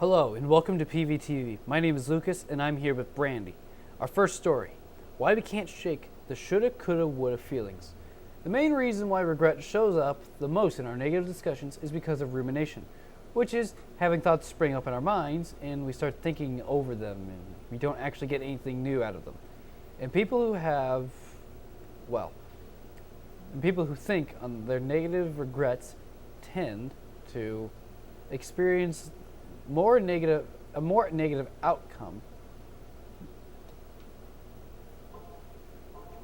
Hello and welcome to PVTV. My name is Lucas and I'm here with Brandy. Our first story, why we can't shake the shoulda, coulda, woulda feelings. The main reason why regret shows up the most in our negative discussions is because of rumination, which is having thoughts spring up in our minds and we start thinking over them and we don't actually get anything new out of them. And people who think on their negative regrets tend to experience a more negative outcome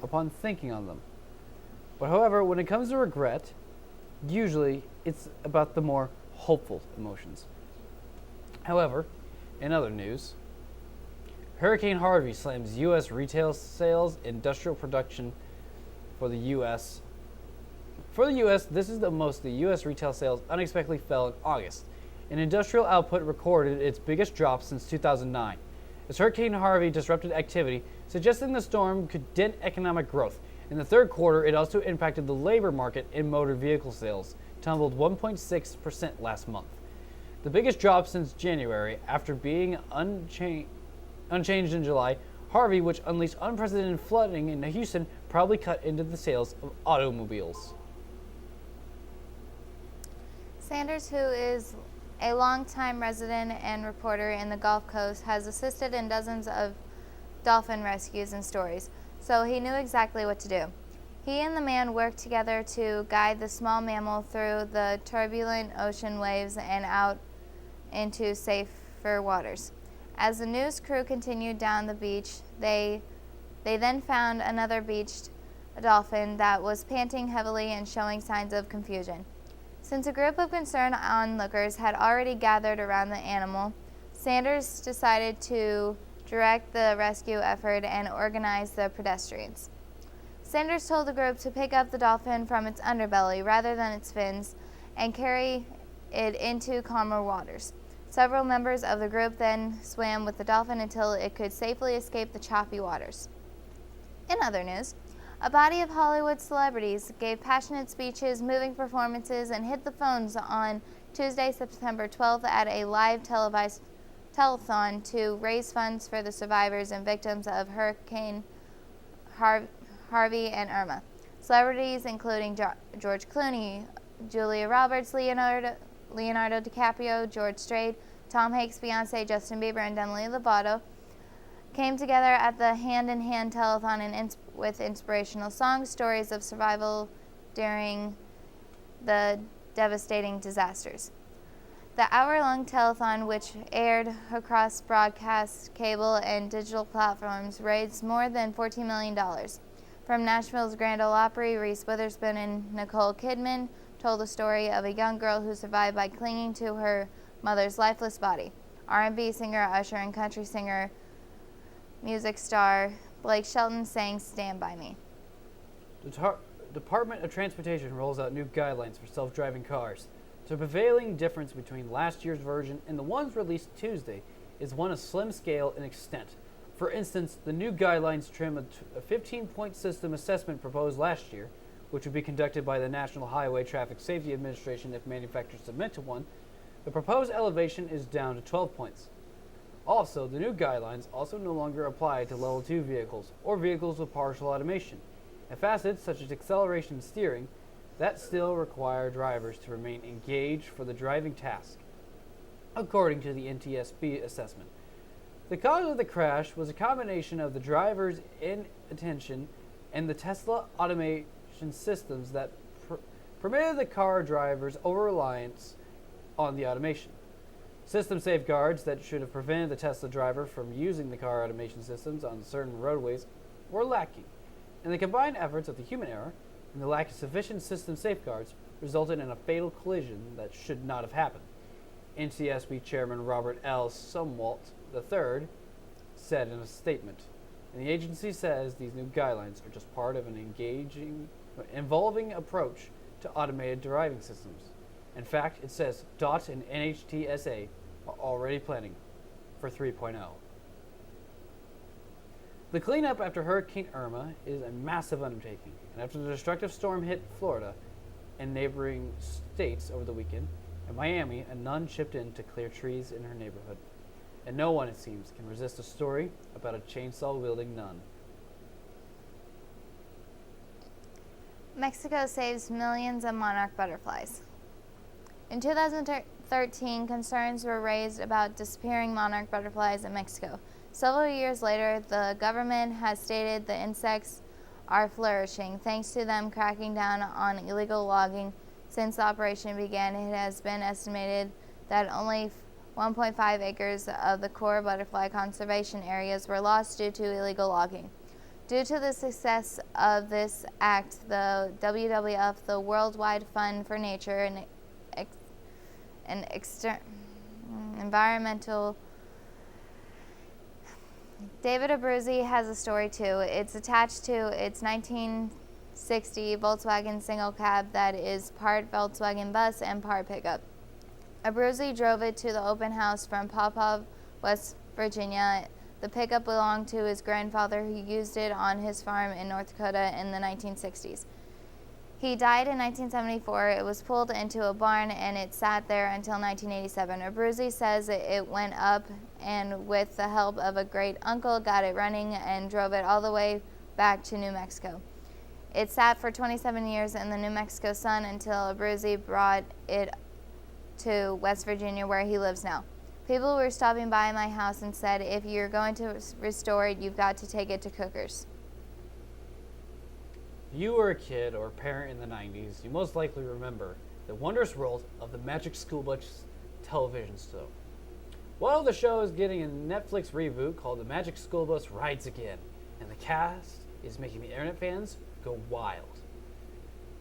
upon thinking on them. But however, when it comes to regret, usually it's about the more hopeful emotions. However, in other news, Hurricane Harvey slams U.S. retail sales, industrial production for the U.S. For the U.S., this is the most the U.S. retail sales unexpectedly fell in August, and industrial output recorded its biggest drop since 2009. As Hurricane Harvey disrupted activity, suggesting the storm could dent economic growth. In the third quarter, it also impacted the labor market and motor vehicle sales, tumbled 1.6% last month. The biggest drop since January, after being unchanged in July. Harvey, which unleashed unprecedented flooding in Houston, probably cut into the sales of automobiles. Sanders, who is a longtime resident and reporter in the Gulf Coast, has assisted in dozens of dolphin rescues and stories, so he knew exactly what to do. He and the man worked together to guide the small mammal through the turbulent ocean waves and out into safer waters. As the news crew continued down the beach, they then found another beached dolphin that was panting heavily and showing signs of confusion. Since a group of concerned onlookers had already gathered around the animal, Sanders decided to direct the rescue effort and organize the pedestrians. Sanders told the group to pick up the dolphin from its underbelly rather than its fins and carry it into calmer waters. Several members of the group then swam with the dolphin until it could safely escape the choppy waters. In other news, a body of Hollywood celebrities gave passionate speeches, moving performances, and hit the phones on Tuesday, September 12th at a live televised telethon to raise funds for the survivors and victims of Hurricane Harvey and Irma. Celebrities including George Clooney, Julia Roberts, Leonardo DiCaprio, George Strait, Tom Hanks, Beyonce, Justin Bieber, and Demi Lovato came together at the hand-in-hand telethon with inspirational songs, stories of survival during the devastating disasters. The hour-long telethon, which aired across broadcast, cable, and digital platforms, raised more than $14 million. From Nashville's Grand Ole Opry, Reese Witherspoon and Nicole Kidman told the story of a young girl who survived by clinging to her mother's lifeless body. R&B singer, Usher, and country singer, music star Blake Shelton sang "Stand By Me." The Department of Transportation rolls out new guidelines for self-driving cars. The prevailing difference between last year's version and the ones released Tuesday is one of slim scale and extent. For instance, the new guidelines trim a 15-point system assessment proposed last year, which would be conducted by the National Highway Traffic Safety Administration if manufacturers submit to one. The proposed elevation is down to 12 points. Also, the new guidelines also no longer apply to Level 2 vehicles or vehicles with partial automation, and facets such as acceleration and steering that still require drivers to remain engaged for the driving task, according to the NTSB assessment. The cause of the crash was a combination of the driver's inattention and the Tesla automation systems that permitted the car driver's over-reliance on the automation. System safeguards that should have prevented the Tesla driver from using the car automation systems on certain roadways were lacking, and the combined efforts of the human error and the lack of sufficient system safeguards resulted in a fatal collision that should not have happened. NTSB Chairman Robert L. Sumwalt III said in a statement, and the agency says these new guidelines are just part of an evolving approach to automated driving systems. In fact, it says DOT and NHTSA are already planning for 3.0. The cleanup after Hurricane Irma is a massive undertaking, and after the destructive storm hit Florida and neighboring states over the weekend, In Miami, a nun chipped in to clear trees in her neighborhood. And no one, it seems, can resist a story about a chainsaw-wielding nun. Mexico saves millions of monarch butterflies. In 2013, concerns were raised about disappearing monarch butterflies in Mexico. Several years later, the government has stated the insects are flourishing thanks to them cracking down on illegal logging. Since the operation began, it has been estimated that only 1.5 acres of the core butterfly conservation areas were lost due to illegal logging. Due to the success of this act, the WWF, the Worldwide Fund for Nature and Environmental, David Abruzzi has a story too. It's attached to its 1960 Volkswagen single cab that is part Volkswagen bus and part pickup. Abruzzi drove it to the open house from Paw, West Virginia. The pickup belonged to his grandfather, who used it on his farm in North Dakota in the 1960s. He died in 1974. It was pulled into a barn and it sat there until 1987. Abruzzi says it went up and, with the help of a great uncle, got it running and drove it all the way back to New Mexico. It sat for 27 years in the New Mexico sun until Abruzzi brought it to West Virginia, where he lives now. People were stopping by my house and said, if you're going to restore it, you've got to take it to Cookers. If you were a kid or a parent in the 90s, you most likely remember the wondrous world of the Magic School Bus television show. Well, the show is getting a Netflix reboot called The Magic School Bus Rides Again, and the cast is making the internet fans go wild.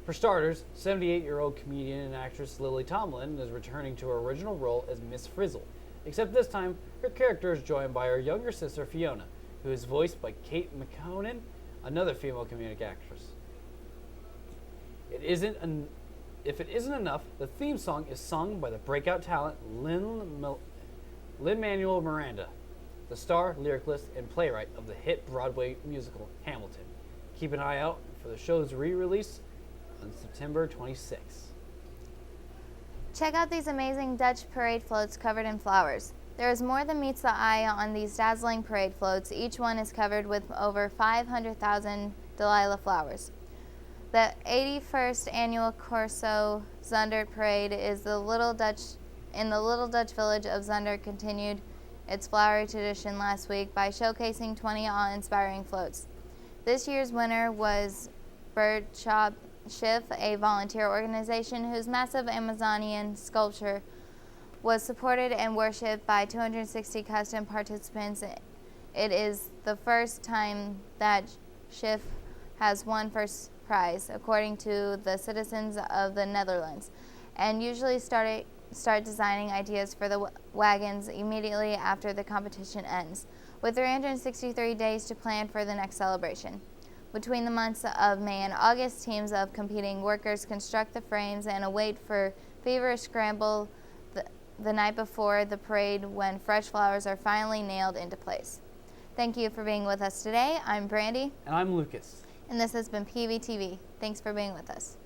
For starters, 78-year-old comedian and actress Lily Tomlin is returning to her original role as Miss Frizzle, except this time her character is joined by her younger sister Fiona, who is voiced by Kate McConan, another female comedic actress. If it isn't enough, the theme song is sung by the breakout talent Lin-Manuel Miranda, the star, lyricist, and playwright of the hit Broadway musical Hamilton. Keep an eye out for the show's re-release on September 26th. Check out these amazing Dutch parade floats covered in flowers. There is more than meets the eye on these dazzling parade floats. Each one is covered with over 500,000 Delilah flowers. The 81st annual Corso Zundert Parade is in the little Dutch village of Zundert continued its flowery tradition last week by showcasing 20 awe-inspiring floats. This year's winner was Birdshot Schiff, a volunteer organization whose massive Amazonian sculpture was supported and worshipped by 260 custom participants. It is the first time that Schiff has won first prize, according to the citizens of the Netherlands, and usually start designing ideas for the wagons immediately after the competition ends, with 363 days to plan for the next celebration. Between the months of May and August, teams of competing workers construct the frames and await for feverish scramble the night before the parade, when fresh flowers are finally nailed into place. Thank you for being with us today. I'm Brandy. And I'm Lucas. And this has been PVTV. Thanks for being with us.